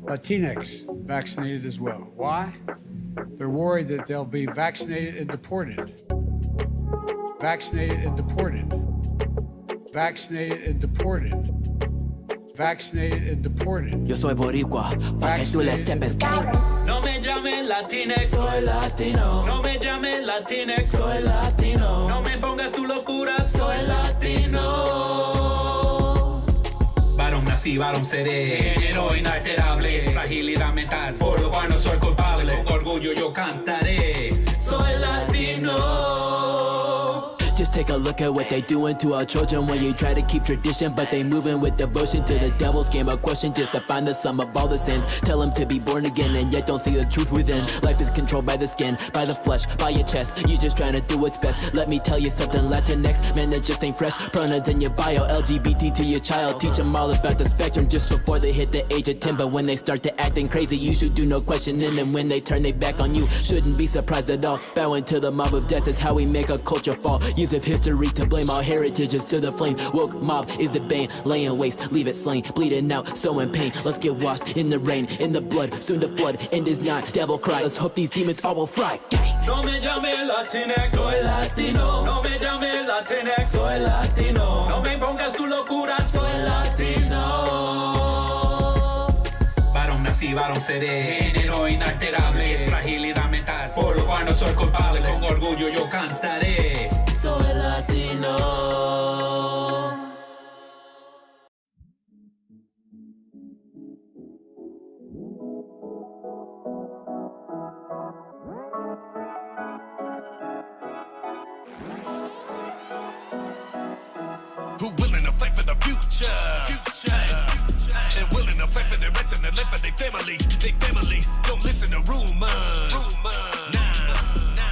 Latinx vaccinated as well. Why? They're worried that they'll be vaccinated and deported. Vaccinated and deported. Vaccinated and deported. Vaccinated and deported. Yo soy boricua, pa' que tú le sepas que no me llames Latinx, soy latino. No me llames Latinx, soy latino. No me pongas tu locura, soy latino. Varón nací, varón seré, género inalterable, fragilidad mental, por lo cual no soy culpable. Con orgullo yo cantaré, soy latino. Just take a look at what they doing to our children when you try to keep tradition, but they moving with devotion to the devil's game of question just to find the sum of all the sins. Tell them to be born again and yet don't see the truth within. Life is controlled by the skin, by the flesh, by your chest. You just trying to do what's best. Let me tell you something, Latinx, man, that just ain't fresh. Pronouns in your bio, LGBT to your child. Teach them all about the spectrum just before they hit the age of 10. But when they start to acting crazy, you should do no questioning. And when they turn their back on you, shouldn't be surprised at all. Bowing to the mob of death is how we make a culture fall. Use of history to blame our heritages to the flame. Woke mob is the bane, laying waste, leave it slain, bleeding out, so in pain. Let's get washed in the rain, in the blood, soon to flood, end is not, devil cry. Let's hope these demons all will fry. No me llames Latinx, soy latino. No me llames Latinx, soy latino. No me pongas tu locura, soy latino. Varón nací, varón seré, género inalterable, fragilidad mental, por lo cual no soy culpable. Con orgullo yo cantaré, soy latino. Who willing to fight for the future? And willing to fight for their rights and the life of their family. Don't listen to rumors.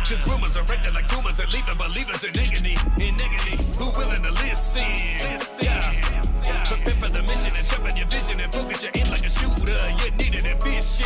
Cause rumors are acting like rumors and leaving believers in agony. Who willing to listen? Prepare for the mission and sharpen your vision and focus your aim like a shooter. You need an ambition.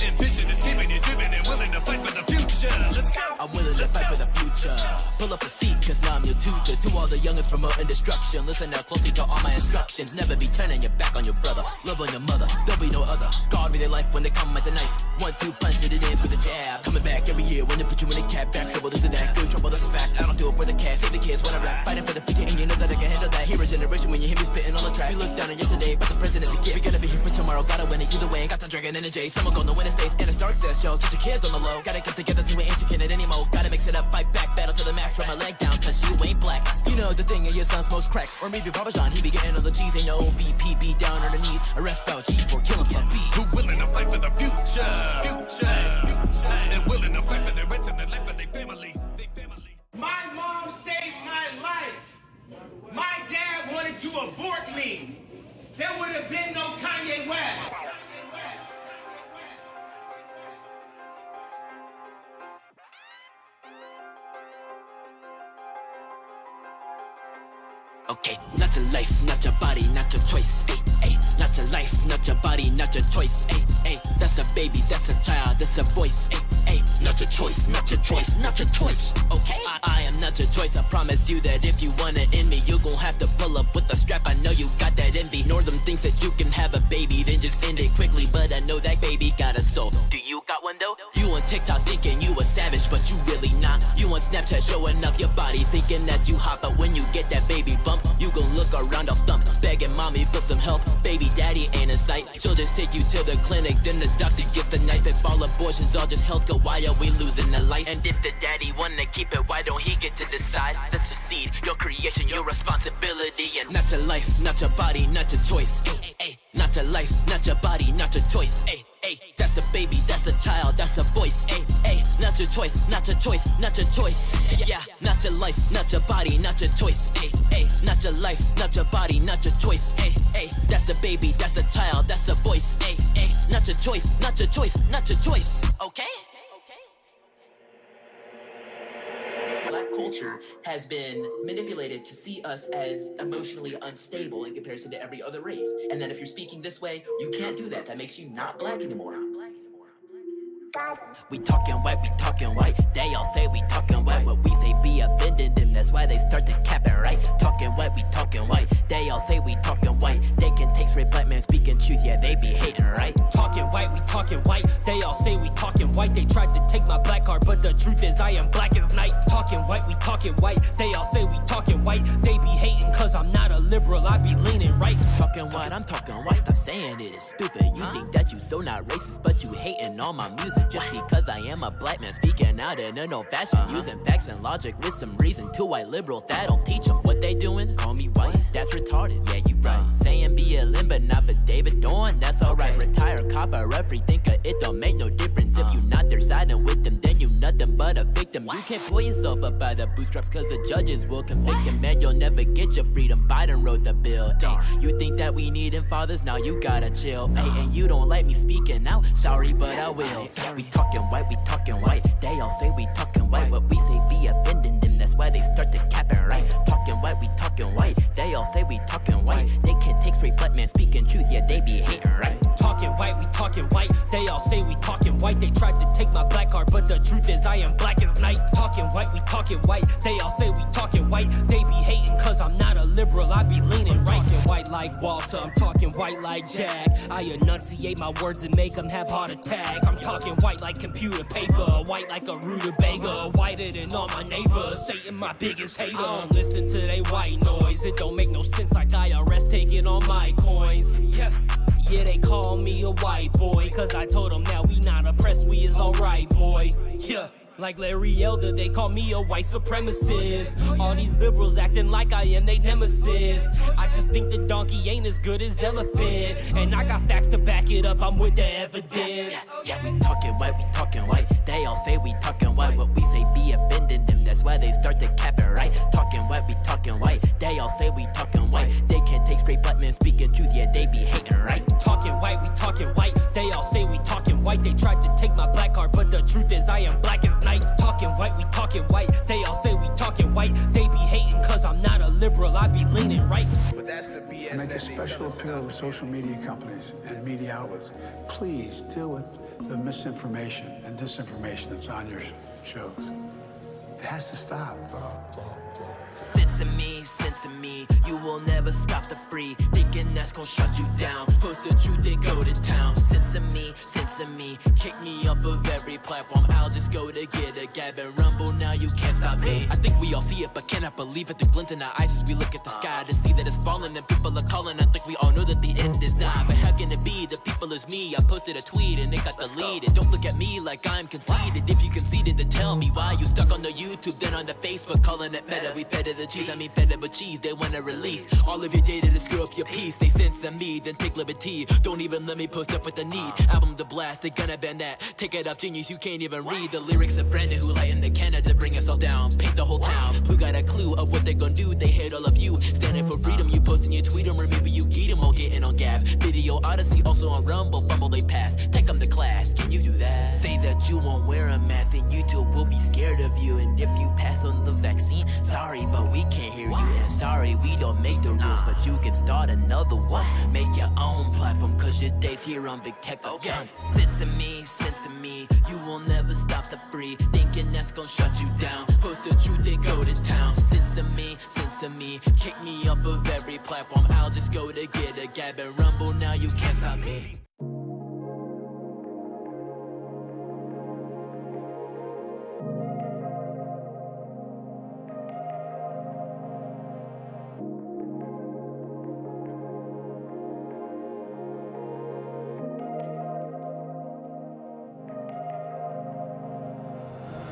Ambition is keeping you driven and willing to fight for the future. Let's go. I'm willing to fight for the future. Pull up a seat, cause now I'm your tutor. To all the youngest promoting destruction, listen now closely to all my instructions. Never be turning your back on your brother. Love on your mother, there'll be no other. Guard me their life when they come at the knife. 1-2 punch and it ends with a jab. Coming back every year when they put you in a cab. Back trouble, this and that. Good trouble, that's a fact. I don't do it for the cash. Save the kids when I rap. Fighting for the future and you know that I can handle that. Hear a generation when you hear me spitting on the track. You look down on yesterday, but the president be we gotta be here for tomorrow. Gotta win it either way. Ain't got the dragon in the J. Some are gonna win the states and it's dark says Joe. Teach your kids on the low. Gotta get together to an ancient at any mode. Gotta mix it up, fight back, battle to the max. Run my leg down, cause you ain't black. You know the thing in your son smokes crack. Or maybe Parmesan, he be getting all the cheese. And your own VP be down on the knees. Arrest out chief for killing your beat. Who willing to fight for the future? And willing to fight for their rights and the life of their family. My mom saved my life. My dad wanted to abort me. There would have been no Kanye West. Okay, not your life, not your body, not your choice, ayy, ayy. Not your life, not your body, not your choice, ayy, ayy. That's a baby, that's a child, that's a voice, ayy, ayy. Not your choice, not your choice, not your choice, okay? I am not your choice, I promise you that if you wanna end me, you gon' have to pull up with the strap. I know you got that envy, nor them thinks that you can have a baby, then just end it quickly. But I know that baby got a soul. Do you got one though? You on TikTok thinking you a savage, but you really not. You on Snapchat showing off your body, thinking that you hot, but when you get that baby bump, you gon' look around all stumped, begging mommy for some help. Baby daddy ain't in sight. She'll just take you to the clinic, then the doctor gets the knife. If all abortions all just health, go why are we losing the light? And if the daddy wanna keep it, why don't he get to decide? That's your seed, your creation, your responsibility. And not your life, not your body, not your choice, ay, ay. Not your life, not your body, not your choice, ay, ay. That's a baby, that's a child, that's a voice, ay, ay. Not your choice, not your choice, not your choice, yeah. Not your life, not your body, not your choice, ay, ay. Not your life, not your body, not your choice, ay, ay. That's a baby, that's a child, that's a voice, ay, ay. Not your choice, not your choice, not your choice, okay? Black culture has been manipulated to see us as emotionally unstable in comparison to every other race. And then if you're speaking this way, you can't do that. That makes you not black anymore. We talking white, they all say we talking white. What we say be offending them, that's why they start to cap it, right? Talking white, we talking white, they all say we talking white. They can take straight black men speaking truth, yeah, they be hating, right? Talking white, we talking white, they all say we talking white. They tried to take my black card, but the truth is I am black as night. Talking white, we talking white, they all say we talking white. They be hating cause I'm not a liberal, I be leaning right. Talking white, I'm talking white, stop saying it is stupid. You think that you so not racist, but you hating on my music just because I am a black man speaking out in an old fashion, using facts and logic with some reason. To white liberals that don't teach them what they doing. Call me white, that's retarded, yeah you right. Saying BLM but not for David Dorn, that's alright. Retire cop or referee thinker, it don't make no difference. If you not their side and with them, then you nothing but a victim. You can't pull yourself up by the bootstraps cause the judges will convict him. Man, you'll never get your freedom, Biden wrote the bill. Ay, you think that we needin' fathers, now you gotta chill. Ay, and you don't like me speaking out, sorry but I will. We talking white, they all say we talking white. What we say be offending them, that's why they start to cap it, right? Talking white, they all say we talking white. They can't take straight black men speaking truth, yeah they be hating, right? Talking white, we talking white, they all say we talking white. They tried to take my black card, but the truth is I am black as night. Talking white, we talking white, they all say we talking white. They be hating cause I'm not a liberal, I be leaning right. Talking white like Walter, I'm talking white like Jack. I enunciate my words and make them have heart attack. I'm talking white like computer paper, white like a rutabaga, whiter than all my neighbors, Satan my biggest hater. I don't listen to they white noise, it don't make no sense like IRS taking all my coins. Yeah, they call me a white boy, cause I told them that we not oppressed, we is alright, boy. Yeah, like Larry Elder, they call me a white supremacist. All these liberals acting like I am they nemesis. I just think the donkey ain't as good as elephant, and I got facts to back it up, I'm with the evidence. We talking white, they all say we talking white. What we say be offending them, that's why they start to cap it, right? Talking white, they all say we talking white. They can't take straight black men speaking truth, yeah they be hating, right? Talking white, we talking white, they all say we talking white. They tried to take my black card, but the truth is I am black as night. Talking white, we talking white, they all say we talking white. They be hating cause I'm not a liberal, I be leaning right. But that's the BS. I make a special appeal to social media companies and media outlets. Please deal with the misinformation and disinformation that's on your shows. It has to stop. Sense in me, you will never stop the free. Thinking that's gonna shut you down. Post the truth, then go to town. Sense in me, kick me off of every platform. I'll just go to get a gab and rumble, now you can't stop me. I think we all see it, but cannot believe it. The glint in our eyes as we look at the sky to see that it's falling and people are calling. I think we all know that the end is nigh, but how can it be? The people is me. I posted a tweet and it got deleted. Don't look at me like I'm conceited. If you conceded, then tell me why you stuck on the YouTube, then on the Facebook, calling it meta. We fed it the cheese, I mean fed it with cheese. They wanna release all of your data to screw up your piece. They censor me, then take liberty. Don't even let me post up with the need. Album to blast, they gonna ban that. Take it off genius, you can't even read. The lyrics of Brandon who lighten the Canada to bring us all down. Paint the whole town. Who got a clue of what they gon' do? They hate all of you. Standing for freedom, you posting, you tweet them, or maybe you eat them while getting on Gab. Video Odyssey, also on Rumble, Fumble they pass. Take them to class, can you do that? Say that you won't wear a mask, then YouTube will be scared of you. And if you pass on the vaccine, sorry, but we can't hear you. And sorry, we don't make the rules, but you can start another one. Make your own platform, cause your days here on Big Tech are done. Sense in me, you will never stop the free. Thinking that's gonna shut you down. Post the truth, then go to town. Sense in me, kick me off of every platform. I'll just go to get a gab and rumble, now you can't stop me.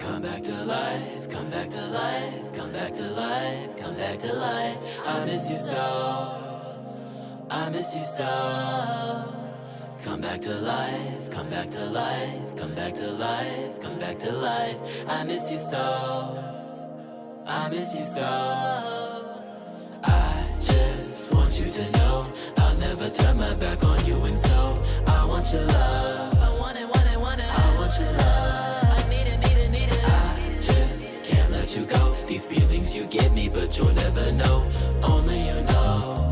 Come back to life, come back to life, come back to life, come back to life. I miss you so, I miss you so. Come back to life, come back to life, come back to life, come back to life. I miss you so, I miss you so. I just want you to know I'll never turn my back on you, and so I want your love. I want it, want it, want it. I want your love. You go. These feelings you give me, but you'll never know. Only you know.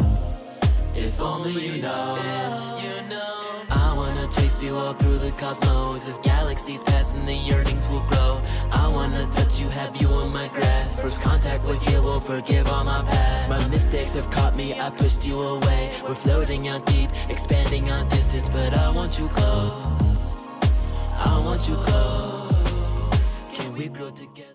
If only you know. I wanna chase chase you all through the cosmos. As galaxies pass and the yearnings will grow, I wanna touch you, have you in my grasp. First contact with you will forgive all my past. My mistakes have caught me, I pushed you away. We're floating out deep, expanding on distance, but I want you close. I want you close. Can we grow together?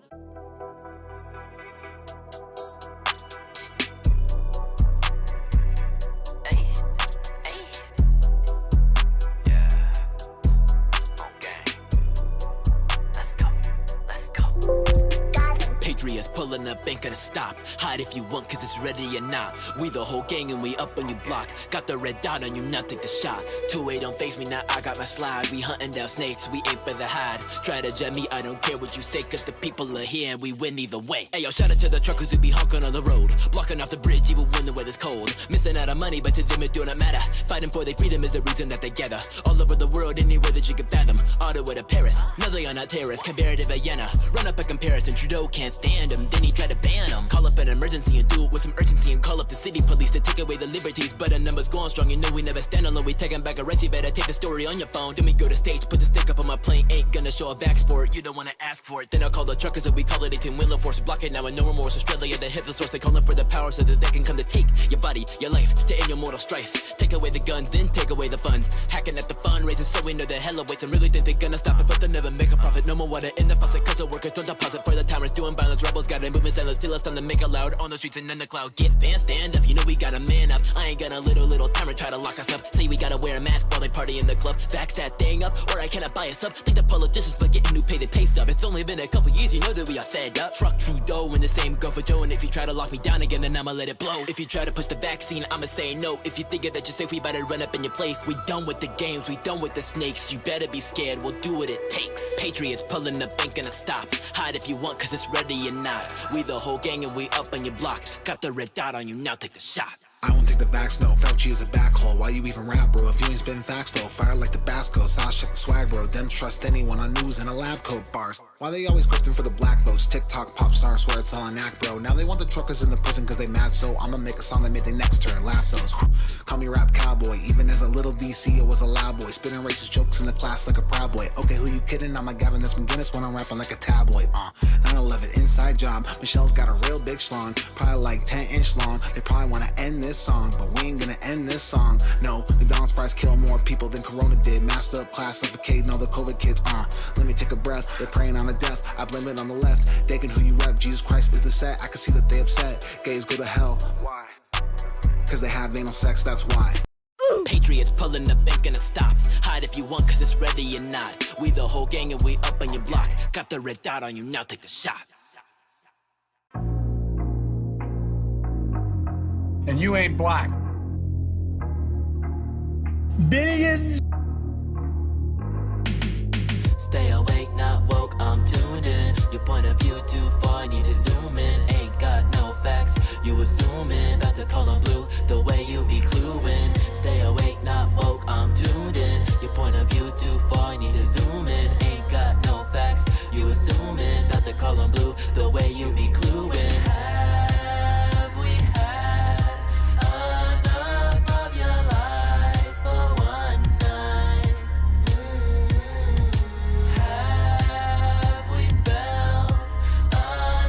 Patriots pulling up, ain't gonna stop. Hide if you want, cause it's ready or not. We the whole gang and we up on your block. Got the red dot on you, now take the shot. 2-8 don't face me, now I got my slide. We hunting down snakes, we aim for the hide. Try to jab me, I don't care what you say, cause the people are here and we win either way. Hey yo, shout out to the truckers who be honking on the road, blocking off the bridge even when the weather's cold. Missing out on money, but to them it do not matter. Fighting for their freedom is the reason that they gather. All over the world, anywhere that you can fathom. Ottawa to Paris, no they are not terrorists. Canberra to Vienna, run up a comparison. Trudeau can't stand them, then he try to ban them. Call up an emergency and do it with some urgency, and call up the city police to take away the liberties. But the numbers going strong, you know we never stand alone. We taking back a rest, you better take the story on your phone. Then we go to States, put the stick up on my plane. Ain't gonna show a back sport, you don't wanna ask for it. Then I'll call the truckers and we call it 18-wheeler force. Block it now and no remorse. Australia to hit the source, they calling for the power so that they can come to take your body, your life, to end your mortal strife. Take away the guns, then take away the funds. Hacking at the fundraisers so we know the hell awaits. And really think they're gonna stop it, but they'll never make a profit. No more water in the faucet, cause the workers don't deposit. For the timers doing violence, rebels got it moving silence. Till it's time to make it loud on the streets and in the cloud. Get banned, stand up, you know we gotta man up. I ain't gonna little timer try to lock us up. Say we gotta wear a mask while they party in the club. Vax that thing up, or I cannot buy us up. Think the politicians forgetting who paid the pay stub. It's only been a couple years, you know that we are fed up. Truck Trudeau in the same go for Joe. And if you try to lock me down again, then I'ma let it blow. If you try to push the vaccine, I'ma say no. If you think that you're safe, we better run up in your place. We done with the games, we done with the snakes. You better be scared, we'll do what it takes. Patriots pulling up, ain't gonna stop. Hide if you want, cause it's ready or not. We the whole gang and we up on your block. Got the red dot on you, now take the shot. I won't take the vax, no. Fauci is a backhole. Why you even rap, bro? If you ain't spitting facts, though. Fire like the Bascos. I'll check the swag, bro. Don't trust anyone on news and a lab coat bars. Why they always grifting for the black votes? TikTok pop star, swear it's all an act, bro. Now they want the truckers in the prison cause they mad, so I'ma make a song that made their next turn. Lassos. Call me rap cowboy. Even as a little DC, I was a loud boy. Spitting racist jokes in the class like a proud boy. Okay, who you kidding? I'm a Gavin this McGinnis when I'm rapping like a tabloid. 9/11 inside job. Michelle's got a real big schlong. Probably like 10-inch long. They probably wanna end this song, but we ain't gonna end this song. No, McDonald's fries kill more people than Corona did. Masked up class suffocating all the COVID kids. Let me take a breath. They're praying on the death. I blame it on the left. Daking who you rep. Jesus Christ is the set. I can see that they upset. Gays go to hell. Why? Cause they have anal sex. That's why. Patriots pulling up, ain't gonna stop. Hide if you want, cause it's ready or not. We the whole gang and we up on your block. Got the red dot on you, now take the shot. And you ain't black. Billions. Stay awake, not woke, I'm tuned in. Your point of view too far, need to zoom in. Ain't got no facts, you assuming. About to call on blue, the way you be cluing. Stay awake, not woke, I'm tuned in. Your point of view too far, need to zoom in. Ain't got no facts, you assuming. About to call on blue, the way you be cluing. Have we had enough of your lies for one night? Have we felt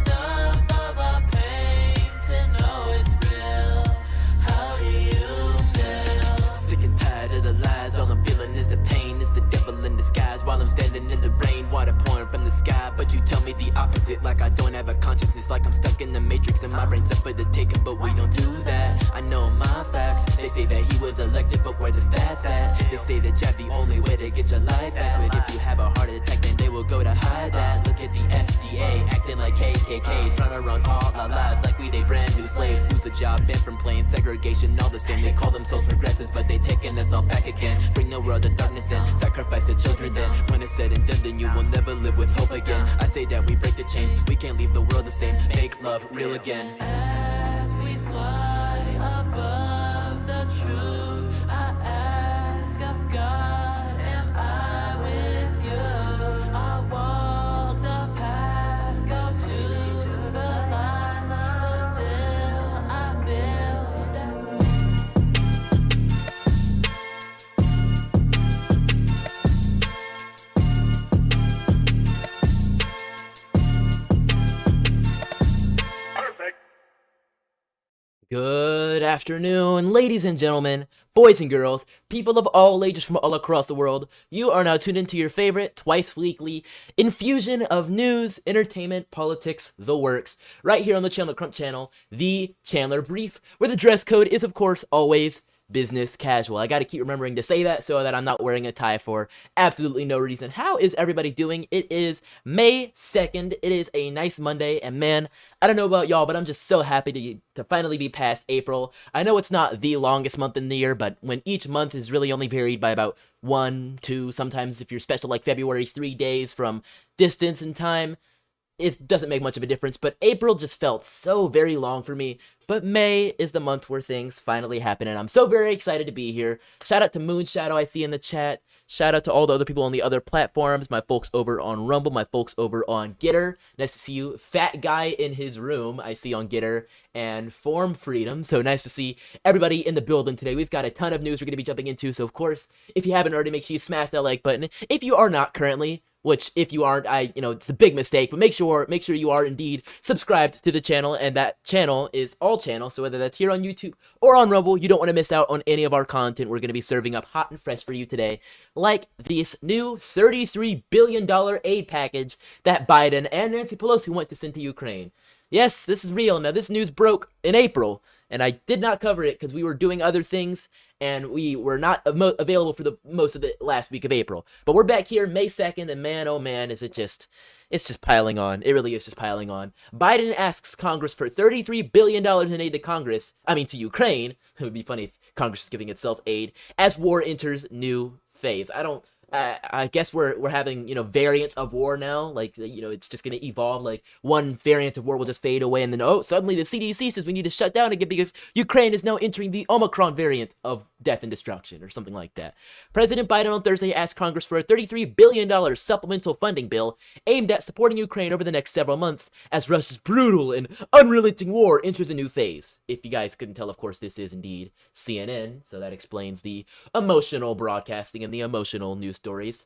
enough of our pain to know it's real? How do you feel? Sick and tired of the lies, all I'm feeling is the pain. It's the devil in disguise while I'm standing in the rain. Water pouring from the sky, but you tell me the opposite. Like I don't have a consciousness, like I'm stuck in the matrix and my brain's up for the taking, but we don't do that. I know my facts. They say that he was elected, but where the stats at? They say that jab the only way to get your life back, but if you have a heart attack, then they will go to hide that. Look at the FDA acting like KKK, trying to run all our lives like we they brand new slaves. Lose the job, bent from playing segregation, all the same. They call themselves progressives, but they taking us all back again. Bring the world to darkness and sacrifice the children. Then when it's said and done, then you will never live with hope again. I say that we break the chains, we can't leave the world the same. Make love real again. As we fly above the truth, I ask of God, am I with you? I walk the path, go to the line, but still I feel that. Good afternoon, ladies and gentlemen, boys and girls, people of all ages from all across the world. You are now tuned into your favorite twice weekly infusion of news, entertainment, politics, the works, right here on the Chandler Crump channel, the Chandler Brief, where the dress code is, of course, always business casual. I gotta keep remembering to say that so that I'm not wearing a tie for absolutely no reason. How is everybody doing? It is May 2nd. It is a nice Monday, and man, I don't know about y'all, but I'm just so happy to finally be past April. I know it's not the longest month in the year, but when each month is really only varied by about 1, 2, sometimes if you're special like February, 3 days from distance and time, it doesn't make much of a difference, but April just felt so very long for me. But May is the month where things finally happen, and I'm so very excited to be here. Shout out to Moonshadow I see in the chat. Shout out to all the other people on the other platforms, my folks over on Rumble, my folks over on Gitter. Nice to see you. Fat Guy in his room I see on Gitter, and Form Freedom. So nice to see everybody in the building today. We've got a ton of news we're going to be jumping into, so of course, if you haven't already, make sure you smash that like button. If you are not currently, which if you aren't, it's a big mistake, but make sure you are indeed subscribed to the channel, and that channel is all channels, so whether that's here on YouTube or on Rumble, you don't want to miss out on any of our content. We're going to be serving up hot and fresh for you today, like this new $33 billion aid package that Biden and Nancy Pelosi went to send to Ukraine. Yes, this is real. Now, this news broke in April, and I did not cover it because we were doing other things, and we were not available for the most of the last week of April. But we're back here May 2nd, and man, oh man, it's just piling on. It really is just piling on. Biden asks Congress for $33 billion in aid to Ukraine. It would be funny if Congress is giving itself aid as war enters new phase. I guess we're having, variants of war now. Like, it's just going to evolve. Like, one variant of war will just fade away, and then, suddenly the CDC says we need to shut down again because Ukraine is now entering the Omicron variant of death and destruction, or something like that. President Biden on Thursday asked Congress for a $33 billion supplemental funding bill aimed at supporting Ukraine over the next several months as Russia's brutal and unrelenting war enters a new phase. If you guys couldn't tell, of course, this is indeed CNN, so that explains the emotional broadcasting and the emotional news stories.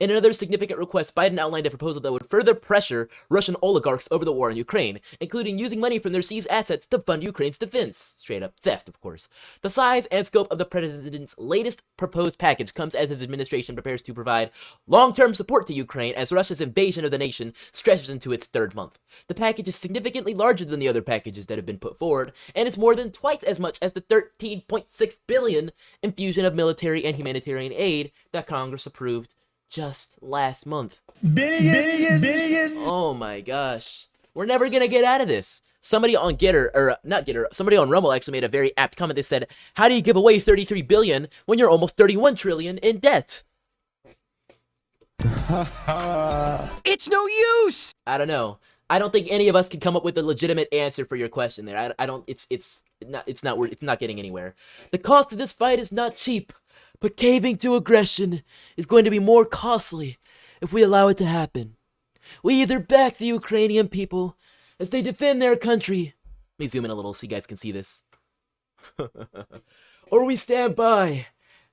In another significant request, Biden outlined a proposal that would further pressure Russian oligarchs over the war in Ukraine, including using money from their seized assets to fund Ukraine's defense. Straight up theft, of course. The size and scope of the president's latest proposed package comes as his administration prepares to provide long-term support to Ukraine as Russia's invasion of the nation stretches into its third month. The package is significantly larger than the other packages that have been put forward, and is more than twice as much as the $13.6 billion infusion of military and humanitarian aid that Congress approved just last month. Billion. Oh my gosh. We're never gonna get out of this. Somebody on somebody on Rumble actually made a very apt comment. They said, how do you give away $33 billion when you're almost $31 trillion in debt? It's no use! I don't know. I don't think any of us can come up with a legitimate answer for your question there. It's not getting anywhere. The cost of this fight is not cheap. But caving to aggression is going to be more costly if we allow it to happen. We either back the Ukrainian people as they defend their country. Let me zoom in a little so you guys can see this. Or we stand by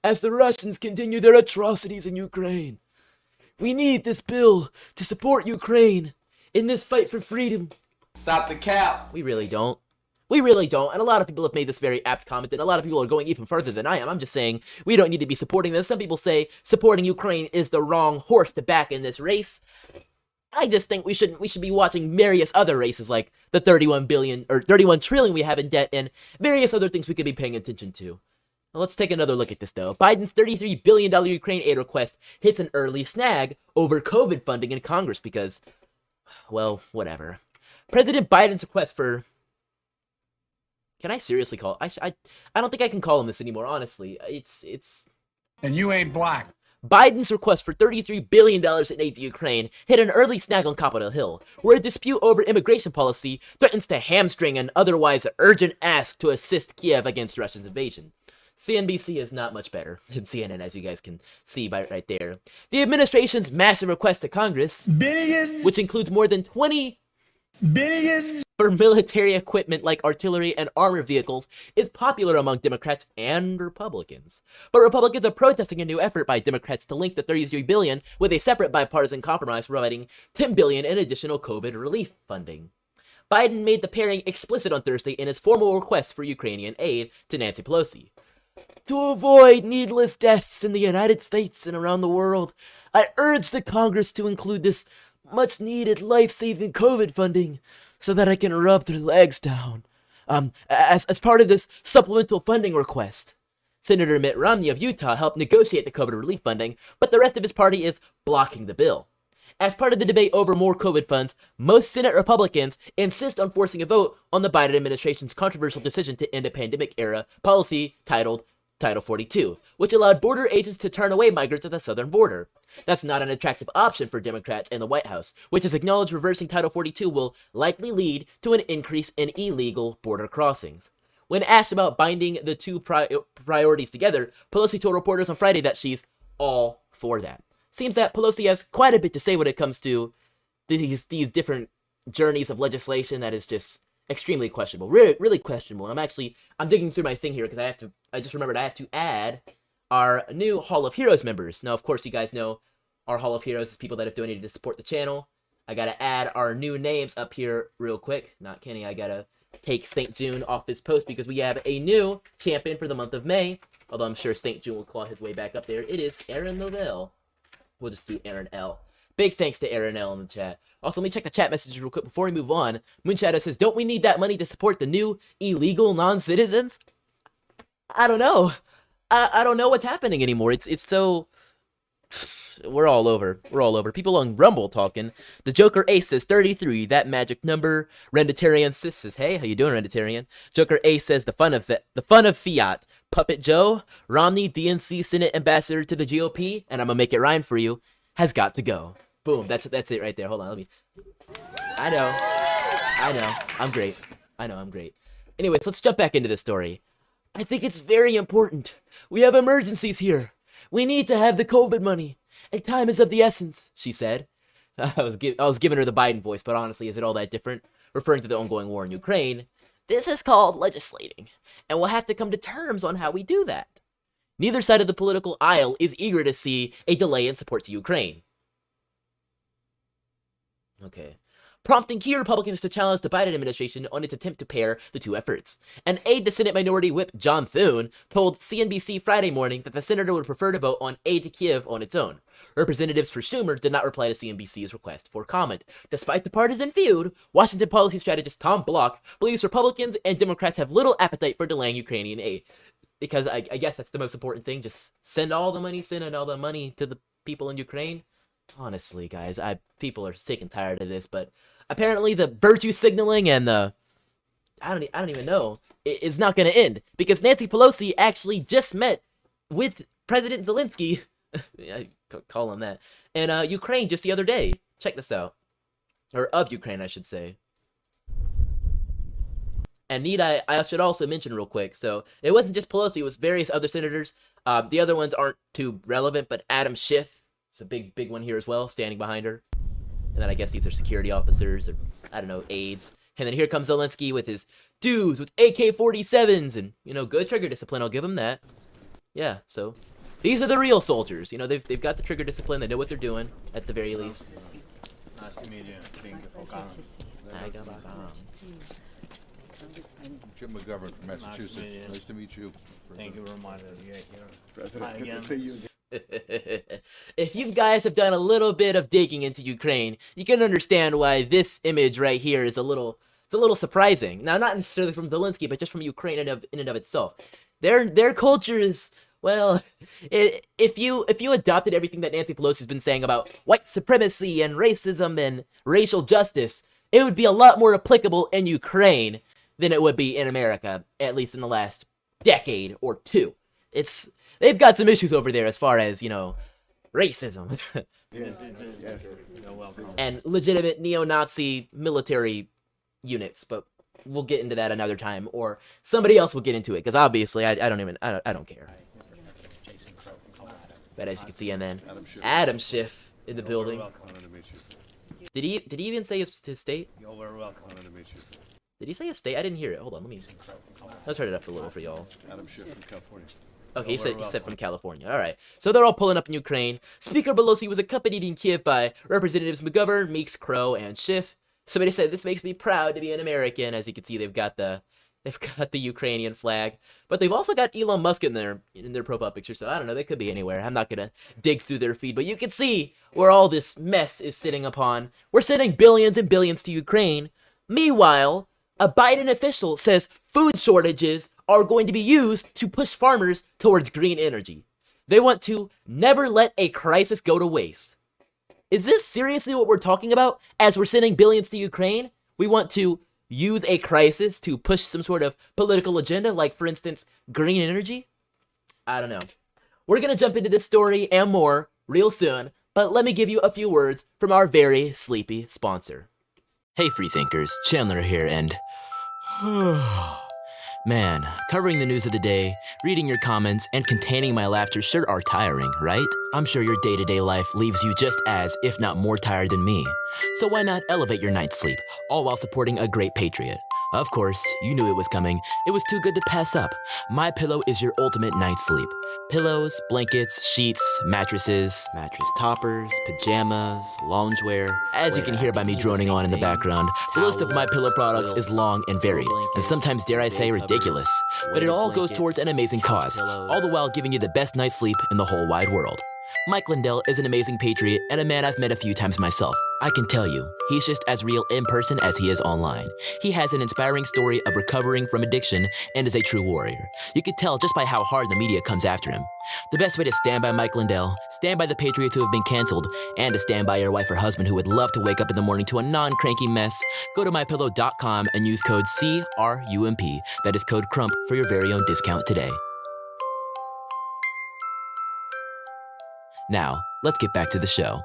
as the Russians continue their atrocities in Ukraine. We need this bill to support Ukraine in this fight for freedom. Stop the cap. We really don't. We really don't, and a lot of people have made this very apt comment, and a lot of people are going even further than I am. I'm just saying, we don't need to be supporting this. Some people say supporting Ukraine is the wrong horse to back in this race. I just think we should be watching various other races, like the 31 trillion we have in debt, and various other things we could be paying attention to. Now, let's take another look at this, though. Biden's $33 billion Ukraine aid request hits an early snag over COVID funding in Congress because, well, whatever. President Biden's request for... Can I seriously call... I don't think I can call him this anymore, honestly. It's... And you ain't black. Biden's request for $33 billion in aid to Ukraine hit an early snag on Capitol Hill, where a dispute over immigration policy threatens to hamstring an otherwise urgent ask to assist Kiev against Russia's invasion. CNBC is not much better than CNN, as you guys can see right there. The administration's massive request to Congress, billions, which includes more than 20 billions for military equipment like artillery and armored vehicles, is popular among Democrats and Republicans. But Republicans are protesting a new effort by Democrats to link the $33 billion with a separate bipartisan compromise providing $10 billion in additional COVID relief funding. Biden made the pairing explicit on Thursday in his formal request for Ukrainian aid to Nancy Pelosi. To avoid needless deaths in the United States and around the world, I urge the Congress to include this much-needed life-saving COVID funding so that I can rub their legs down. As part of this supplemental funding request. Senator Mitt Romney of Utah helped negotiate the COVID relief funding, but the rest of his party is blocking the bill. As part of the debate over more COVID funds, most Senate Republicans insist on forcing a vote on the Biden administration's controversial decision to end a pandemic-era policy titled Title 42, which allowed border agents to turn away migrants at the southern border. That's not an attractive option for Democrats in the White House, which has acknowledged reversing Title 42 will likely lead to an increase in illegal border crossings. When asked about binding the two priorities together, Pelosi told reporters on Friday that she's all for that. Seems that Pelosi has quite a bit to say when it comes to these different journeys of legislation that is just extremely questionable. Really questionable. And I'm digging through my thing here because I just remembered I have to add our new Hall of Heroes members. Now, of course, you guys know our Hall of Heroes is people that have donated to support the channel. I gotta add our new names up here real quick. Not Kenny, I gotta take St. June off his post because we have a new champion for the month of May. Although I'm sure St. June will claw his way back up there. It is Aaron Lovell. We'll just do Aaron L. Big thanks to Aaron L in the chat. Also, let me check the chat messages real quick before we move on. Moonshadow says, don't we need that money to support the new illegal non-citizens? I don't know. I don't know what's happening anymore. It's so... We're all over. People on Rumble talking. The Joker Ace says 33, that magic number. Renditarian Sis says, hey, how you doing, Renditarian? Joker Ace says the fun of fiat. Puppet Joe, Romney, DNC Senate ambassador to the GOP, and I'm gonna make it rhyme for you, has got to go. Boom, that's it right there. Hold on, I know. I'm great. Anyways, let's jump back into this story. I think it's very important. We have emergencies here. We need to have the COVID money. And time is of the essence, she said. I was giving her the Biden voice, but honestly, is it all that different? Referring to the ongoing war in Ukraine. This is called legislating, and we'll have to come to terms on how we do that. Neither side of the political aisle is eager to see a delay in support to Ukraine. Okay. Prompting key Republicans to challenge the Biden administration on its attempt to pair the two efforts. An aide to Senate Minority Whip John Thune told CNBC Friday morning that the senator would prefer to vote on aid to Kiev on its own. Representatives for Schumer did not reply to CNBC's request for comment. Despite the partisan feud, Washington policy strategist Tom Block believes Republicans and Democrats have little appetite for delaying Ukrainian aid. Because I guess that's the most important thing, just send all the money to the people in Ukraine. Honestly, guys, people are sick and tired of this, but apparently the virtue signaling and the I don't even know is not going to end because Nancy Pelosi actually just met with President Zelensky, I call him that, in Ukraine just the other day. Check this out, or of Ukraine, I should say. And I should also mention real quick. So it wasn't just Pelosi; it was various other senators. The other ones aren't too relevant, but Adam Schiff. It's a big one here as well, standing behind her. And then I guess these are security officers, or, I don't know, aides. And then here comes Zelensky with his dudes with AK-47s and, good trigger discipline, I'll give him that. Yeah, so these are the real soldiers. They've got the trigger discipline, they know what they're doing, at the very least. Nice to meet you. Thank you for coming. Jim McGovern from Massachusetts. Nice to meet you. Thank you very much. President, good to see you again. If you guys have done a little bit of digging into Ukraine, you can understand why this image right here is a little surprising. Now, not necessarily from Zelensky, but just from Ukraine in and of itself. Their culture is, well, if you adopted everything that Nancy Pelosi's been saying about white supremacy and racism and racial justice, it would be a lot more applicable in Ukraine than it would be in America, at least in the last decade or two. They've got some issues over there as far as, racism. Yes. You're welcome. And legitimate neo-Nazi military units, but we'll get into that another time, or somebody else will get into it, because obviously I don't care. But as you can see, and then Adam Schiff in the building. Did he even say his state? You're very welcome. Did he say his state? I didn't hear it. Hold on, let's turn it up a little for y'all. Adam Schiff from California. Okay, he said from California. All right. So they're all pulling up in Ukraine. Speaker Pelosi was accompanied in Kiev by Representatives McGovern, Meeks, Crow, and Schiff. Somebody said this makes me proud to be an American. As you can see, they've got the Ukrainian flag, but they've also got Elon Musk in their profile picture. So I don't know, they could be anywhere. I'm not gonna dig through their feed, but you can see where all this mess is sitting upon. We're sending billions and billions to Ukraine. Meanwhile, a Biden official says food shortages are going to be used to push farmers towards green energy. They want to never let a crisis go to waste. Is this seriously what we're talking about as we're sending billions to Ukraine? We want to use a crisis to push some sort of political agenda, like, for instance, green energy? I don't know. We're going to jump into this story and more real soon, but let me give you a few words from our very sleepy sponsor. Hey, freethinkers, Chandler here, and man, covering the news of the day, reading your comments, and containing my laughter sure are tiring, right? I'm sure your day-to-day life leaves you just as, if not more tired than me. So why not elevate your night's sleep, all while supporting a great patriot? Of course, you knew it was coming. It was too good to pass up. My Pillow is your ultimate night's sleep. Pillows, blankets, sheets, mattresses, mattress toppers, pajamas, loungewear. As you can hear by me droning on in the background, the list of My Pillow products is long and varied, and sometimes, dare I say, ridiculous. But it all goes towards an amazing cause, all the while giving you the best night's sleep in the whole wide world. Mike Lindell is an amazing patriot and a man I've met a few times myself. I can tell you, he's just as real in person as he is online. He has an inspiring story of recovering from addiction and is a true warrior. You can tell just by how hard the media comes after him. The best way to stand by Mike Lindell, stand by the patriots who have been canceled, and to stand by your wife or husband who would love to wake up in the morning to a non-cranky mess, go to mypillow.com and use code CRUMP, that is code CRUMP, for your very own discount today. Now, let's get back to the show.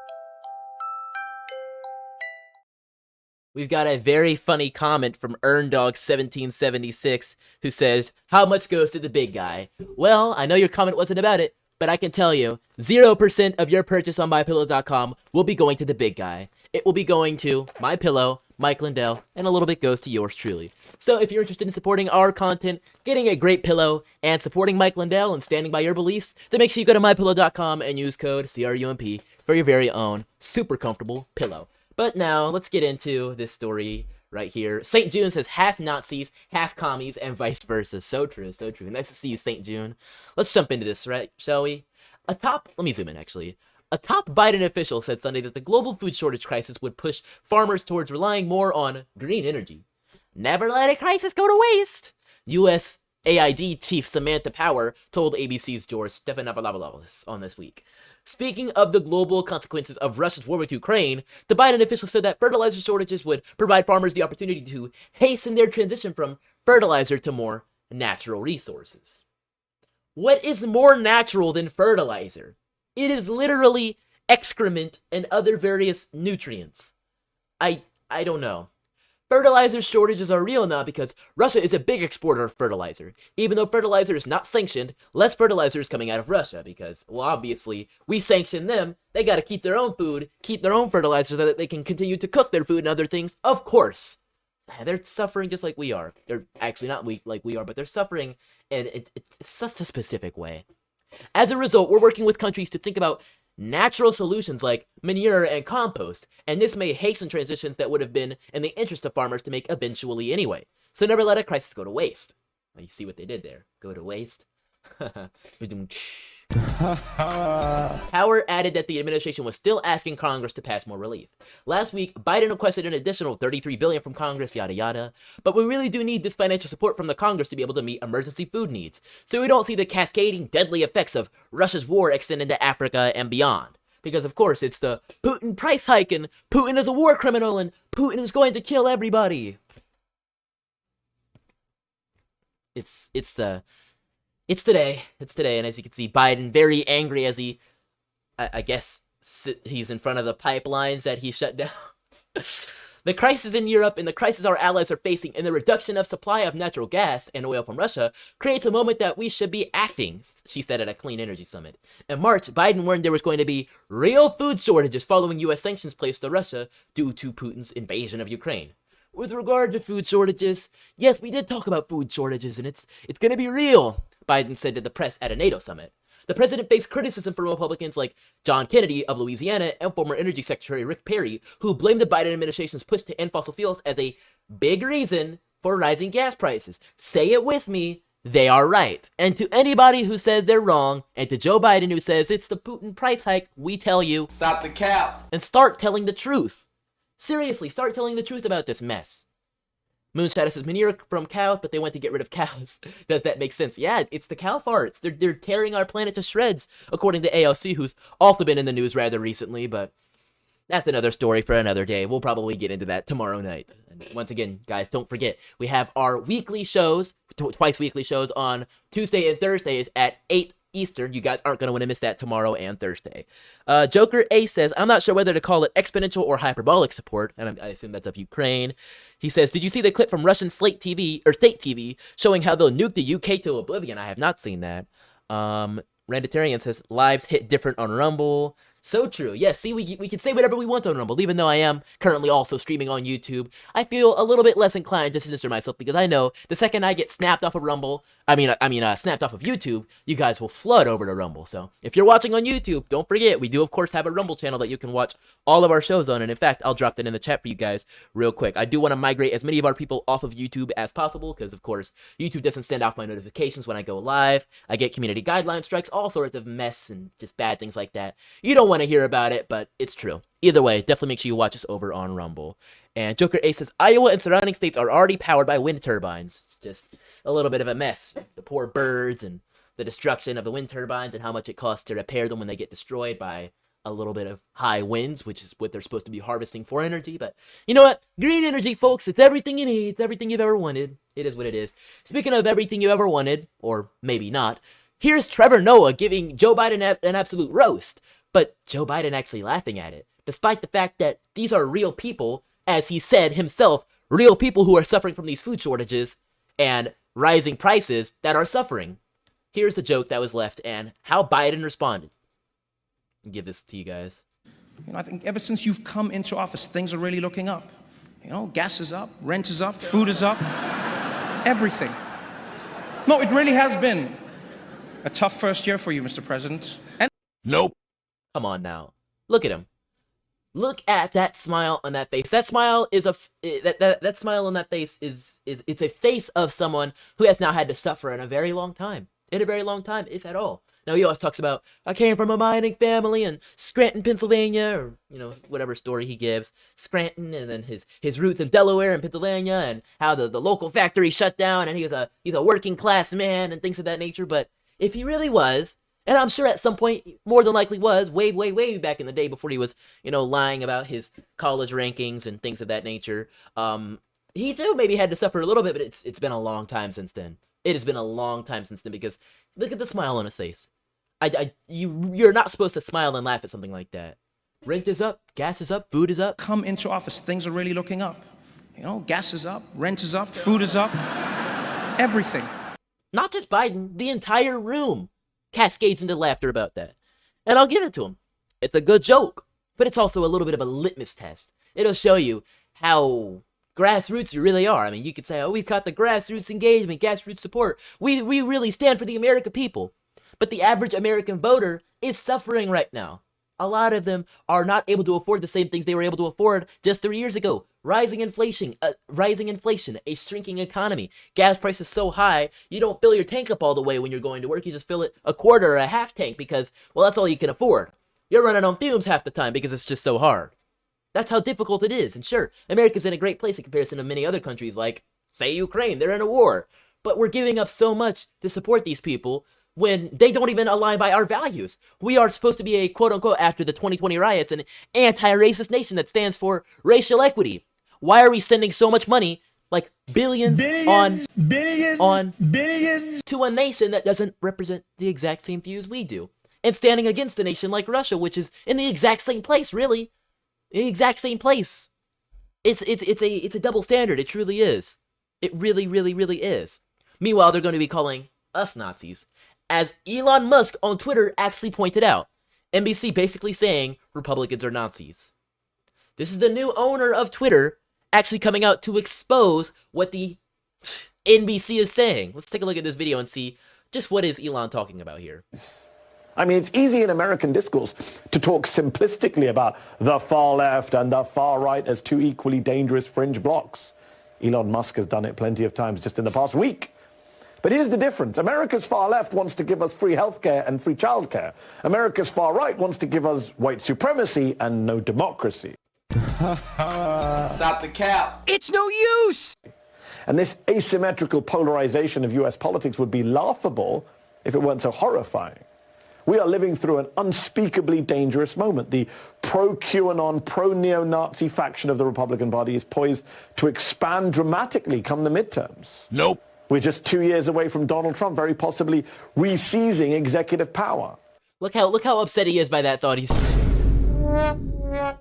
We've got a very funny comment from EarnDog1776 who says, how much goes to the big guy? Well, I know your comment wasn't about it, but I can tell you, 0% of your purchase on MyPillow.com will be going to the big guy. It will be going to MyPillow, Mike Lindell, and a little bit goes to yours truly. So if you're interested in supporting our content, getting a great pillow, and supporting Mike Lindell and standing by your beliefs, then make sure you go to MyPillow.com and use code CRUMP for your very own super comfortable pillow. But now, let's get into this story right here. St. June says half Nazis, half commies, and vice versa. So true, so true. Nice to see you, St. June. Let's jump into this, right? Shall we? Let me zoom in, actually. A top Biden official said Sunday that the global food shortage crisis would push farmers towards relying more on green energy. Never let a crisis go to waste, USAID Chief Samantha Power told ABC's George Stephanopoulos on This Week. Speaking of the global consequences of Russia's war with Ukraine, the Biden official said that fertilizer shortages would provide farmers the opportunity to hasten their transition from fertilizer to more natural resources. What is more natural than fertilizer? It is literally excrement and other various nutrients. I don't know. Fertilizer shortages are real now because Russia is a big exporter of fertilizer. Even though fertilizer is not sanctioned, less fertilizer is coming out of Russia because, well, obviously, we sanction them. They gotta keep their own food, keep their own fertilizer so that they can continue to cook their food and other things. Of course. They're suffering just like we are. They're actually not weak like we are, but they're suffering in such a specific way. As a result, we're working with countries to think about natural solutions like manure and compost, and this may hasten transitions that would have been in the interest of farmers to make eventually anyway. So never let a crisis go to waste. Well, you see what they did there. Go to waste. Howard added that the administration was still asking Congress to pass more relief. Last week, Biden requested an additional $33 billion from Congress, yada yada. But we really do need this financial support from the Congress to be able to meet emergency food needs, so we don't see the cascading deadly effects of Russia's war extend into Africa and beyond. Because of course, it's the Putin price hike, and Putin is a war criminal, and Putin is going to kill everybody. It's today, and as you can see, Biden very angry as he, I guess, he's in front of the pipelines that he shut down. The crisis in Europe and the crisis our allies are facing in the reduction of supply of natural gas and oil from Russia creates a moment that we should be acting, she said at a clean energy summit. In March, Biden warned there was going to be real food shortages following U.S. sanctions placed on Russia due to Putin's invasion of Ukraine. With regard to food shortages, yes, we did talk about food shortages, and it's going to be real, Biden said to the press at a NATO summit. The president faced criticism from Republicans like John Kennedy of Louisiana and former Energy Secretary Rick Perry, who blamed the Biden administration's push to end fossil fuels as a big reason for rising gas prices. Say it with me, they are right. And to anybody who says they're wrong, and to Joe Biden who says it's the Putin price hike, we tell you, stop the cap and start telling the truth. Seriously, start telling the truth about this mess. Moonshot says manure from cows, but they went to get rid of cows. Does that make sense? Yeah, it's the cow farts. They're tearing our planet to shreds, according to AOC, who's also been in the news rather recently, but that's another story for another day. We'll probably get into that tomorrow night. And once again, guys, don't forget, we have our weekly shows, twice weekly shows on Tuesday and Thursdays at 8 Eastern. You guys aren't going to want to miss that tomorrow and Thursday. Joker A says, I'm not sure whether to call it exponential or hyperbolic support, and I assume that's of Ukraine. He says, did you see the clip from Russian State TV showing how they'll nuke the UK to oblivion? I have not seen that. Randitarian says, lives hit different on Rumble. So true. Yes, see, we can say whatever we want on Rumble, even though I am currently also streaming on YouTube. I feel a little bit less inclined to censor myself because I know the second I get snapped off of Rumble, snapped off of YouTube, you guys will flood over to Rumble. So if you're watching on YouTube, don't forget, we do of course have a Rumble channel that you can watch all of our shows on. And in fact, I'll drop that in the chat for you guys real quick. I do want to migrate as many of our people off of YouTube as possible because of course, YouTube doesn't send off my notifications when I go live. I get community guideline strikes, all sorts of mess and just bad things like that. You don't want to hear about it, but it's true. Either way, definitely make sure you watch us over on Rumble. And Joker A says, Iowa and surrounding states are already powered by wind turbines. It's just a little bit of a mess. The poor birds and the destruction of the wind turbines and how much it costs to repair them when they get destroyed by a little bit of high winds, which is what they're supposed to be harvesting for energy. But you know what? Green energy, folks, it's everything you need. It's everything you've ever wanted. It is what it is. Speaking of everything you ever wanted, or maybe not, here's Trevor Noah giving Joe Biden an absolute roast. But Joe Biden actually laughing at it, despite the fact that these are real people, as he said himself, real people who are suffering from these food shortages and rising prices that are suffering. Here's the joke that was left and how Biden responded. I'll give this to you guys. You know, I think ever since you've come into office, things are really looking up. You know, gas is up, rent is up, food is up, everything. No, it really has been a tough first year for you, Mr. President. And Nope. Come on now. Look at him. Look at that smile on that face. That smile is that smile on that face is it's a face of someone who has not had to suffer in a very long time. In a very long time, if at all. Now he always talks about, I came from a mining family in Scranton, Pennsylvania, or you know, whatever story he gives. Scranton, and then his roots in Delaware and Pennsylvania, and how the local factory shut down, and he's a working class man and things of that nature. But if he really was, and I'm sure at some point, more than likely was, way back in the day before he was, you know, lying about his college rankings and things of that nature. He too maybe had to suffer a little bit, but it's been a long time since then. It has been a long time since then because look at the smile on his face. You're not supposed to smile and laugh at something like that. Rent is up, gas is up, food is up. Come into office, things are really looking up. You know, gas is up, rent is up, food is up, everything. Not just Biden, the entire room cascades into laughter about that. And I'll give it to him. It's a good joke, but it's also a little bit of a litmus test. It'll show you how grassroots you really are. I mean, you could say, oh, we've got the grassroots engagement, grassroots support. We really stand for the American people. But the average American voter is suffering right now. A lot of them are not able to afford the same things they were able to afford just 3 years ago. Rising inflation, a shrinking economy, gas prices so high, you don't fill your tank up all the way when you're going to work. You just fill it a quarter or a half tank because, well, that's all you can afford. You're running on fumes half the time because it's just so hard. That's how difficult it is. And sure, America's in a great place in comparison to many other countries like, say, Ukraine. They're in a war. But we're giving up so much to support these people when they don't even align by our values. We are supposed to be a quote-unquote, after the 2020 riots, an anti-racist nation that stands for racial equity. Why are we sending so much money, like billions to a nation that doesn't represent the exact same views we do? And standing against a nation like Russia, which is in the exact same place, really. The exact same place. It's a double standard. It truly is. It really is. Meanwhile, they're going to be calling us Nazis. As Elon Musk on Twitter actually pointed out, NBC basically saying Republicans are Nazis. This is the new owner of Twitter actually coming out to expose what the NBC is saying. Let's take a look at this video and see just what is Elon talking about here. I mean, it's easy in American discourse to talk simplistically about the far left and the far right as two equally dangerous fringe blocks. Elon Musk has done it plenty of times just in the past week. But here's the difference. America's far left wants to give us free healthcare and free childcare. America's far right wants to give us white supremacy and no democracy. Stop the cap. It's no use! And this asymmetrical polarization of US politics would be laughable if it weren't so horrifying. We are living through an unspeakably dangerous moment. The pro-QAnon, pro-neo-Nazi faction of the Republican Party is poised to expand dramatically come the midterms. Nope. We're just 2 years away from Donald Trump very possibly re-seizing executive power. Look how upset he is by that thought. He's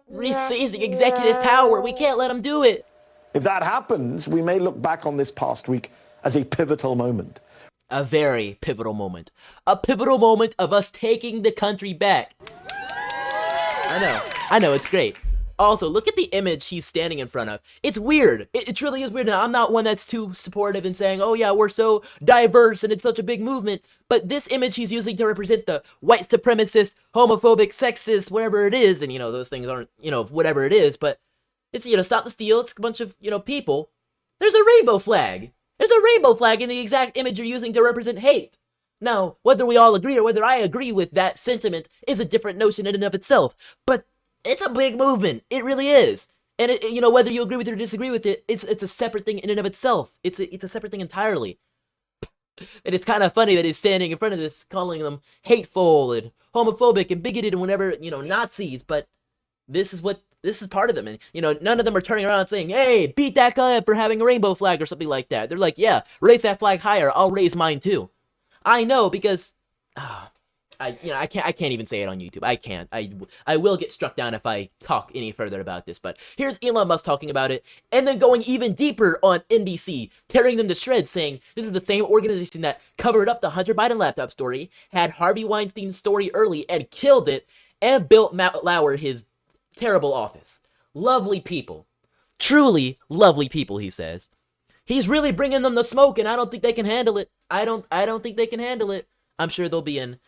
re-seizing executive power. We can't let him do it. If that happens, we may look back on this past week as a pivotal moment. A very pivotal moment. A pivotal moment of us taking the country back. I know, it's great. Also, look at the image he's standing in front of. It's weird. It truly is weird. Now, I'm not one that's too supportive and saying, oh yeah, we're so diverse and it's such a big movement. But this image he's using to represent the white supremacist, homophobic, sexist, whatever it is, and those things aren't, whatever it is, but it's, Stop the Steal, it's a bunch of, people. There's a rainbow flag. There's a rainbow flag in the exact image you're using to represent hate. Now, whether we all agree or whether I agree with that sentiment is a different notion in and of itself. But it's a big movement. It really is. And, whether you agree with it or disagree with it, it's a separate thing in and of itself. It's a separate thing entirely. And it's kind of funny that he's standing in front of this, calling them hateful and homophobic and bigoted and whatever, Nazis. But this is part of them. And, none of them are turning around and saying, hey, beat that guy up for having a rainbow flag or something like that. They're like, yeah, raise that flag higher. I'll raise mine too. I know because I can't even say it on YouTube. I can't. I will get struck down if I talk any further about this. But here's Elon Musk talking about it and then going even deeper on NBC, tearing them to shreds, saying this is the same organization that covered up the Hunter Biden laptop story, had Harvey Weinstein's story early and killed it, and built Matt Lauer his terrible office. Lovely people. Truly lovely people, he says. He's really bringing them the smoke, and I don't think they can handle it. I don't think they can handle it. I'm sure they'll be in...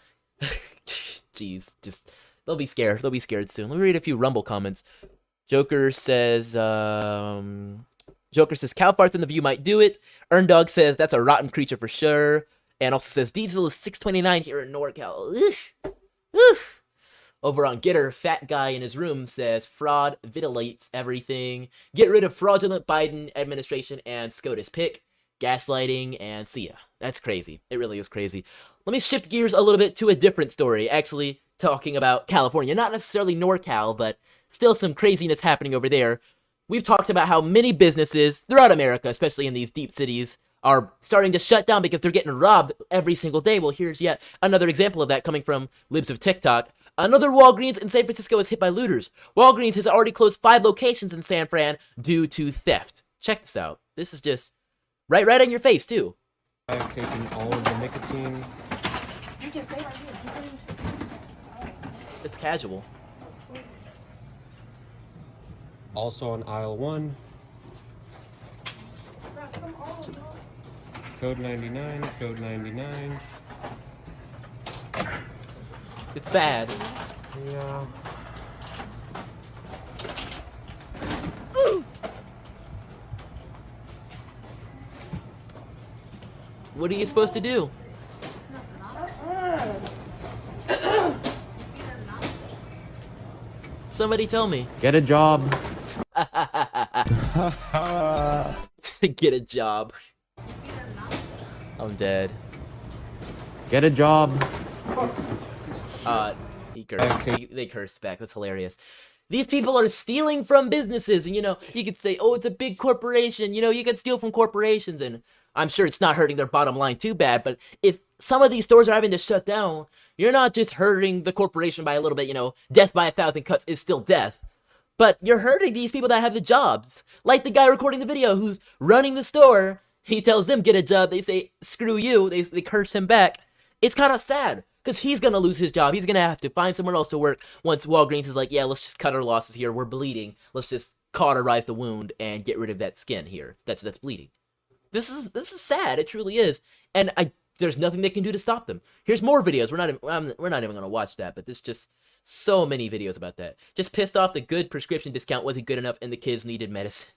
Jeez, they'll be scared. They'll be scared soon. Let me read a few Rumble comments. Joker says, Cal farts in the view might do it. Earndog says, that's a rotten creature for sure. And also says, Diesel is 629 here in NorCal. Ugh. Over on Getter, fat guy in his room says, fraud vitilates everything. Get rid of fraudulent Biden administration and SCOTUS pick. Gaslighting, and see ya. That's crazy. It really is crazy. Let me shift gears a little bit to a different story. Actually, talking about California. Not necessarily NorCal, but still some craziness happening over there. We've talked about how many businesses throughout America, especially in these deep cities, are starting to shut down because they're getting robbed every single day. Well, here's yet another example of that coming from Libs of TikTok. Another Walgreens in San Francisco is hit by looters. Walgreens has already closed 5 locations in San Fran due to theft. Check this out. This is just right in your face, too. I've taken all of the nicotine. You can stay right here. It's casual. Also on aisle 1. Code 99, code 99. It's sad. Yeah. What are you supposed to do? Somebody tell me. Get a job. Get a job. I'm dead. Get a job. He cursed. They cursed back. That's hilarious. These people are stealing from businesses, and you could say, oh, it's a big corporation. You could steal from corporations, and I'm sure it's not hurting their bottom line too bad, but if some of these stores are having to shut down, you're not just hurting the corporation by a little bit, death by 1,000 cuts is still death. But you're hurting these people that have the jobs. Like the guy recording the video who's running the store. He tells them, get a job. They say, screw you. They curse him back. It's kind of sad, because he's going to lose his job. He's going to have to find somewhere else to work once Walgreens is like, yeah, let's just cut our losses here. We're bleeding. Let's just cauterize the wound and get rid of that skin here that's bleeding. This is sad. It truly is. And there's nothing they can do to stop them. Here's more videos. We're not even gonna watch that, but there's just so many videos about that. Just pissed off the good prescription discount wasn't good enough and the kids needed medicine.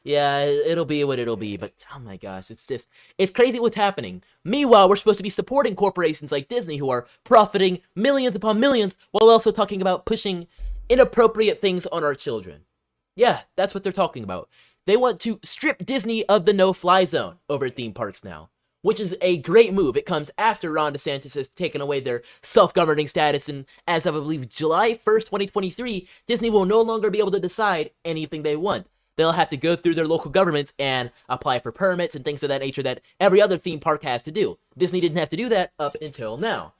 Yeah, it'll be what it'll be, but oh my gosh, it's crazy what's happening. Meanwhile, we're supposed to be supporting corporations like Disney who are profiting millions upon millions while also talking about pushing inappropriate things on our children. Yeah, that's what they're talking about. They want to strip Disney of the no-fly zone over theme parks now, which is a great move. It comes after Ron DeSantis has taken away their self-governing status, and as of, I believe, July 1st, 2023, Disney will no longer be able to decide anything they want. They'll have to go through their local governments and apply for permits and things of that nature that every other theme park has to do. Disney didn't have to do that up until now.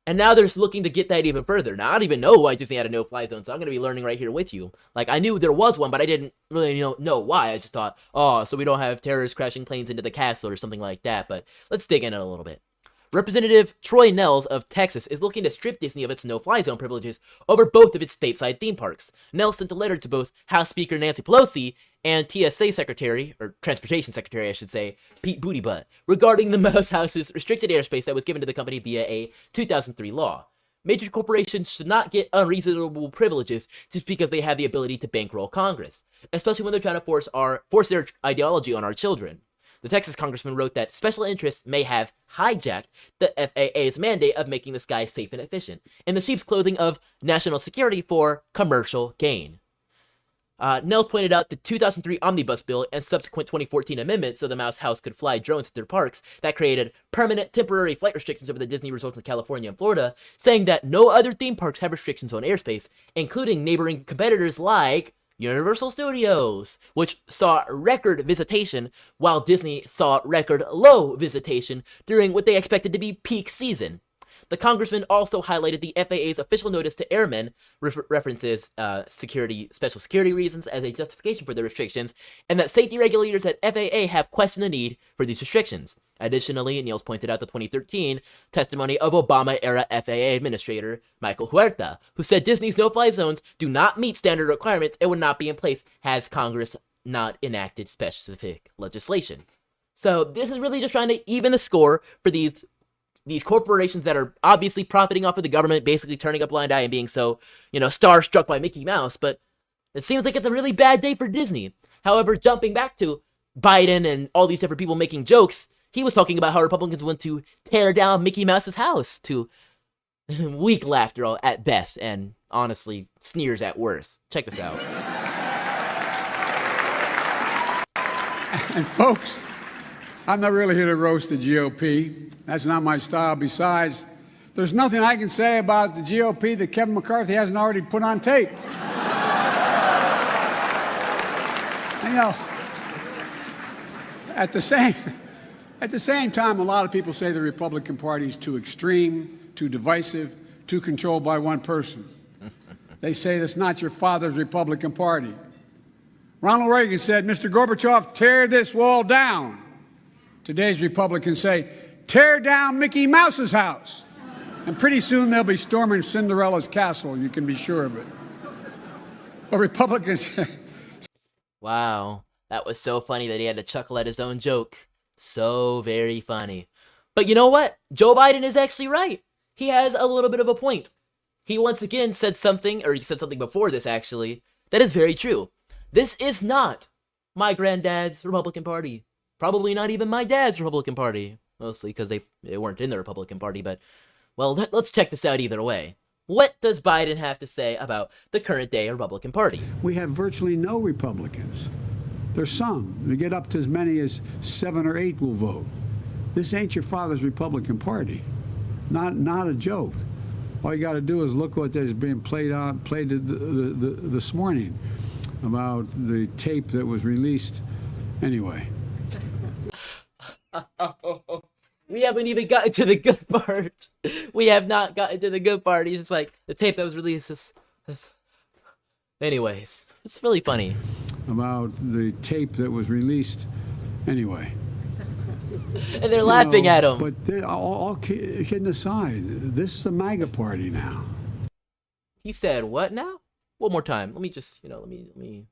And now they're looking to get that even further. Now, I don't even know why Disney had a no-fly zone, so I'm going to be learning right here with you. Like, I knew there was one, but I didn't really know why. I just thought, oh, so we don't have terrorists crashing planes into the castle or something like that. But let's dig in it a little bit. Representative Troy Nehls of Texas is looking to strip Disney of its no-fly zone privileges over both of its stateside theme parks. Nehls sent a letter to both House Speaker Nancy Pelosi and TSA Secretary, or Transportation Secretary, I should say, Pete Buttigieg, regarding the Mouse House's restricted airspace that was given to the company via a 2003 law. Major corporations should not get unreasonable privileges just because they have the ability to bankroll Congress, especially when they're trying to force their ideology on our children. The Texas congressman wrote that special interests may have hijacked the FAA's mandate of making the sky safe and efficient, in the sheep's clothing of national security for commercial gain. Nehls pointed out the 2003 Omnibus Bill and subsequent 2014 amendment so the Mouse House could fly drones to their parks that created permanent temporary flight restrictions over the Disney resorts in California and Florida, saying that no other theme parks have restrictions on airspace, including neighboring competitors like Universal Studios, which saw record visitation, while Disney saw record low visitation during what they expected to be peak season. The congressman also highlighted the FAA's official notice to airmen references special security reasons as a justification for the restrictions, and that safety regulators at FAA have questioned the need for these restrictions. Additionally, Nehls pointed out the 2013 testimony of Obama-era FAA Administrator Michael Huerta, who said Disney's no-fly zones do not meet standard requirements and would not be in place has Congress not enacted specific legislation. So this is really just trying to even the score for these corporations that are obviously profiting off of the government, basically turning a blind eye and being so, starstruck by Mickey Mouse, but it seems like it's a really bad day for Disney. However, jumping back to Biden and all these different people making jokes, he was talking about how Republicans want to tear down Mickey Mouse's house, to weak laughter at best, and honestly, sneers at worst. Check this out. And folks, I'm not really here to roast the GOP. That's not my style. Besides, there's nothing I can say about the GOP that Kevin McCarthy hasn't already put on tape. At the same time, a lot of people say the Republican Party is too extreme, too divisive, too controlled by one person. They say that's not your father's Republican Party. Ronald Reagan said, Mr. Gorbachev, tear this wall down. Today's Republicans say, tear down Mickey Mouse's house. And pretty soon they'll be storming Cinderella's castle, you can be sure of it. But Republicans... Wow, that was so funny that he had to chuckle at his own joke. So very funny. But you know what? Joe Biden is actually right. He has a little bit of a point. He once again said something, or he said something before this actually, that is very true. This is not my granddad's Republican Party. Probably not even my dad's Republican Party. Mostly because they weren't in the Republican Party, but, well, let's check this out either way. What does Biden have to say about the current day Republican Party? We have virtually no Republicans. There's some. We get up to as many as 7 or 8 will vote. This ain't your father's Republican Party. Not a joke. All you got to do is look what is being played this morning about the tape that was released. Anyway. We haven't even gotten to the good part. We have not gotten to the good part. He's just like, the tape that was released. Anyways, it's really funny. About the tape that was released. Anyway. And they're laughing at him. But all kidding aside, this is a MAGA party now. He said, what now? One more time. Let me just, let me.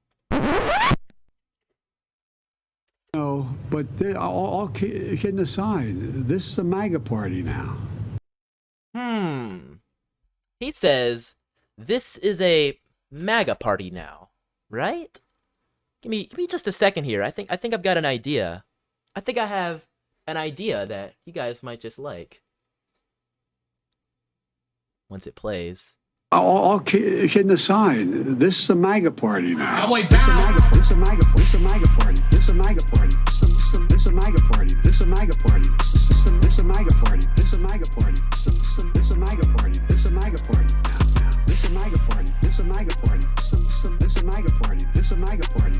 No, but all kidding aside, this is a MAGA party now. He says, this is a MAGA party now, right? Give me just a second here. I think I've got an idea. I think I have an idea that you guys might just like. Once it plays. All kidding aside, this is a MAGA party now. I wait This is a down. MAGA party. This is a MAGA party. This is a MAGA party. This is a MAGA party. This is a MAGA party. This is a MAGA party. This is a MAGA party. This is a MAGA party. This is a MAGA party. This is a MAGA party. This is a MAGA party. This is a MAGA party. This is a MAGA party. This is a MAGA party.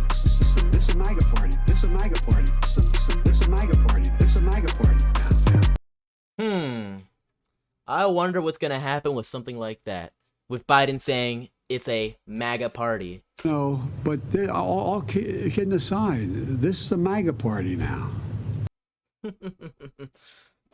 This is a MAGA party. This is a MAGA party. This is a MAGA party. This is a MAGA party. I wonder what's gonna happen with something like that. With Biden saying it's a MAGA party. No, but all kidding aside, this is a MAGA party now.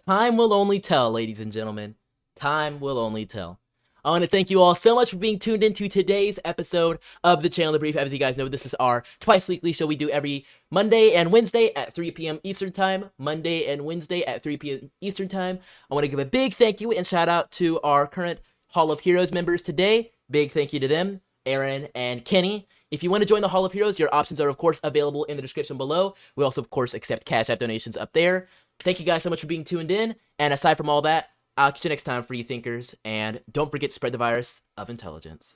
Time will only tell, ladies and gentlemen. Time will only tell. I want to thank you all so much for being tuned into today's episode of the Chandler Brief. As you guys know, this is our twice weekly show we do every Monday and Wednesday at 3 p.m. Eastern Time. Monday and Wednesday at 3 p.m. Eastern Time. I want to give a big thank you and shout out to our current Hall of Heroes members today. Big thank you to them, Aaron and Kenny. If you want to join the Hall of Heroes, your options are, of course, available in the description below. We also, of course, accept Cash App donations up there. Thank you guys so much for being tuned in. And aside from all that, I'll catch you next time, free thinkers. And don't forget to spread the virus of intelligence.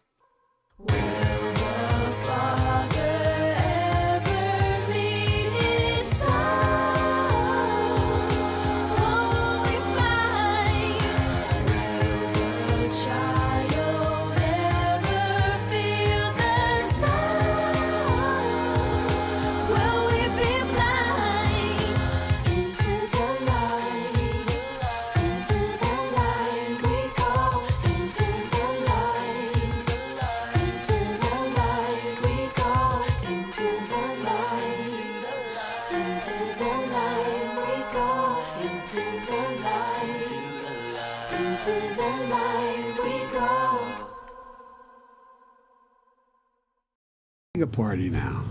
MAGA party now.